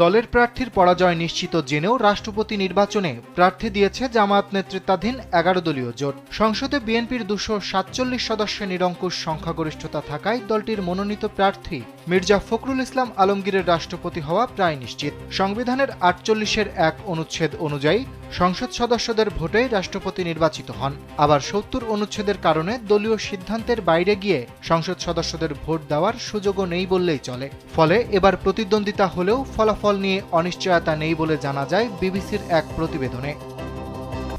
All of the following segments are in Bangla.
দলের প্রার্থীর পরাজয় নিশ্চিত জেনেও রাষ্ট্রপতি নির্বাচনে প্রার্থী দিয়েছে জামায়াত নেতৃত্বাধীন ১১ দলীয় জোট। সংসদে বিএনপির ২৪৭ সদস্যের নিরঙ্কুশ সংখ্যাগরিষ্ঠতা থাকায় দলটির মনোনীত প্রার্থী মির্জা ফখরুল ইসলাম আলমগীরের রাষ্ট্রপতি হওয়া প্রায় নিশ্চিত। সংবিধানের ৪৮-এর ১ অনুচ্ছেদ অনুযায়ী সংসদ সদস্যদের ভোটেই রাষ্ট্রপতি নির্বাচিত হন। আবার ৭০ অনুচ্ছেদের কারণে দলীয় সিদ্ধান্তের বাইরে গিয়ে সংসদ সদস্যদের ভোট দেওয়ার সুযোগও নেই বললেই চলে। ফলে এবার প্রতিদ্বন্দ্বিতা হলেও ফলাফল নিয়ে অনিশ্চয়তা নেই বলে জানা যায় বিবিসির এক প্রতিবেদনে।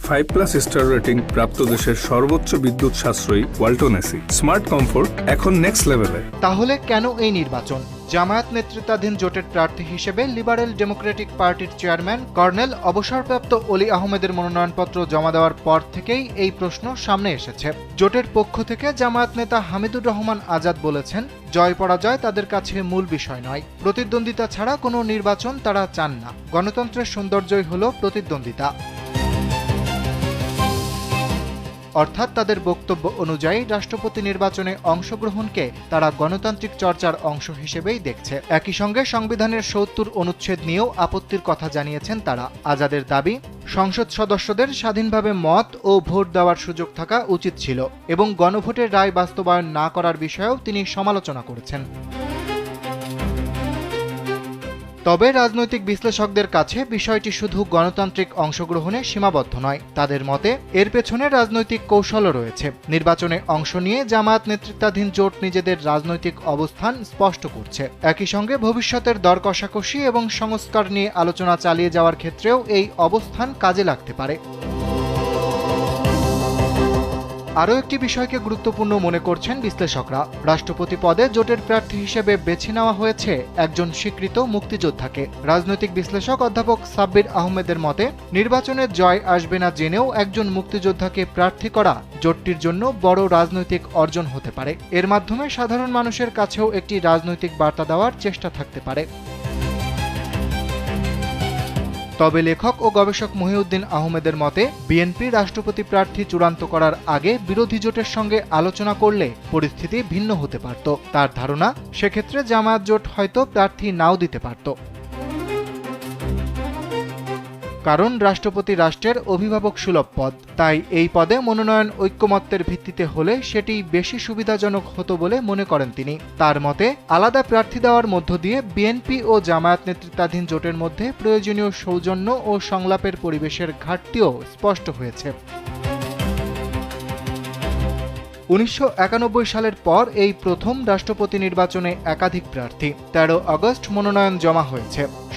5+ স্টার রেটিং প্রাপ্ত দেশের সর্বোচ্চ বিদ্যুৎ সাশ্রয়ী ওয়ালটন এসি স্মার্ট কমফোর্ট এখন নেক্সট লেভেলে। তাহলে কেন এই নির্বাচন? জামায়াত নেতৃত্বাধীন জোটের প্রার্থী হিসেবে লিবারেল ডেমোক্রেটিক পার্টির চেয়ারম্যান কর্নেল অবসরপ্রাপ্ত অলি আহমেদের মনোনয়নপত্র জমা দেওয়ার পর থেকেই এই প্রশ্ন সামনে এসেছে। জোটের পক্ষ থেকে জামায়াত নেতা হামিদুর রহমান আজাদ বলেছেন, জয় পরাজয় তাদের কাছে মূল বিষয় নয়, প্রতিদ্বন্দ্বিতা ছাড়া কোনো নির্বাচন তারা চান না। গণতন্ত্রের সৌন্দর্যই হল প্রতিদ্বন্দ্বিতা। অর্থাৎ তাদের বক্তব্য অনুযায়ী রাষ্ট্রপতি নির্বাচনে অংশগ্রহণকে তারা গণতান্ত্রিক চর্চার অংশ হিসেবেই দেখছে। একই সঙ্গে সংবিধানের ৭০ অনুচ্ছেদ নিয়েও আপত্তির কথা জানিয়েছেন তারা। আজাদের দাবি, সংসদ সদস্যদের স্বাধীনভাবে মত ও ভোট দেওয়ার সুযোগ থাকা উচিত ছিল এবং গণভোটের রায় বাস্তবায়ন না করার বিষয়েও তিনি সমালোচনা করেছেন। তবে রাজনৈতিক বিশ্লেষকদের কাছে বিষয়টি শুধু গণতান্ত্রিক অংশগ্রহণে সীমাবদ্ধ নয়। তাদের মতে এর পেছনে রাজনৈতিক কৌশলও রয়েছে। নির্বাচনে অংশ নিয়ে জামায়াত নেতৃত্বাধীন জোট নিজেদের রাজনৈতিক অবস্থান স্পষ্ট করছে। একই সঙ্গে ভবিষ্যতের দর কষাকষি এবং সংস্কার নিয়ে আলোচনা চালিয়ে যাওয়ার ক্ষেত্রেও এই অবস্থান কাজে লাগতে পারে। আরও একটি বিষয়কে গুরুত্বপূর্ণ মনে করছেন বিশ্লেষকরা। রাষ্ট্রপতি পদে জোটের প্রার্থী হিসেবে বেছে নেওয়া হয়েছে একজন স্বীকৃত মুক্তিযোদ্ধাকে। রাজনৈতিক বিশ্লেষক অধ্যাপক সাব্বির আহমেদের মতে, নির্বাচনে জয় আসবে না জেনেও একজন মুক্তিযোদ্ধাকে প্রার্থী করা জোটটির জন্য বড় রাজনৈতিক অর্জন হতে পারে। এর মাধ্যমে সাধারণ মানুষের কাছেও একটি রাজনৈতিক বার্তা দেওয়ার চেষ্টা থাকতে পারে। তবে লেখক ও গবেষক মহিউদ্দিন আহমেদের মতে, বিএনপি রাষ্ট্রপতি প্রার্থী চূড়ান্ত করার আগে বিরোধী জোটের সঙ্গে আলোচনা করলে পরিস্থিতি ভিন্ন হতে পারত। তার ধারণা, সেক্ষেত্রে জামায়াত জোট হয়তো প্রার্থী নাও দিতে পারত। কারণ রাষ্ট্রপতি রাষ্ট্রের অভিভাবক সুলভ পদ, তাই এই পদে মনোনয়ন ঐক্যমত্যের ভিত্তিতে হলে সেটি বেশি সুবিধাজনক হতো বলে মনে করেন তিনি। তার মতে, আলাদা প্রার্থী দেওয়ার মধ্য দিয়ে বিএনপি ও জামায়াত নেতৃত্বাধীন জোটের মধ্যে প্রয়োজনীয় সৌজন্য ও সংলাপের পরিবেশের ঘাটতিও স্পষ্ট হয়েছে। ১৯৯১ সালের পর এই প্রথম রাষ্ট্রপতি নির্বাচনে একাধিক প্রার্থী। ১৩ আগস্ট মনোনয়ন জমা হয়েছে।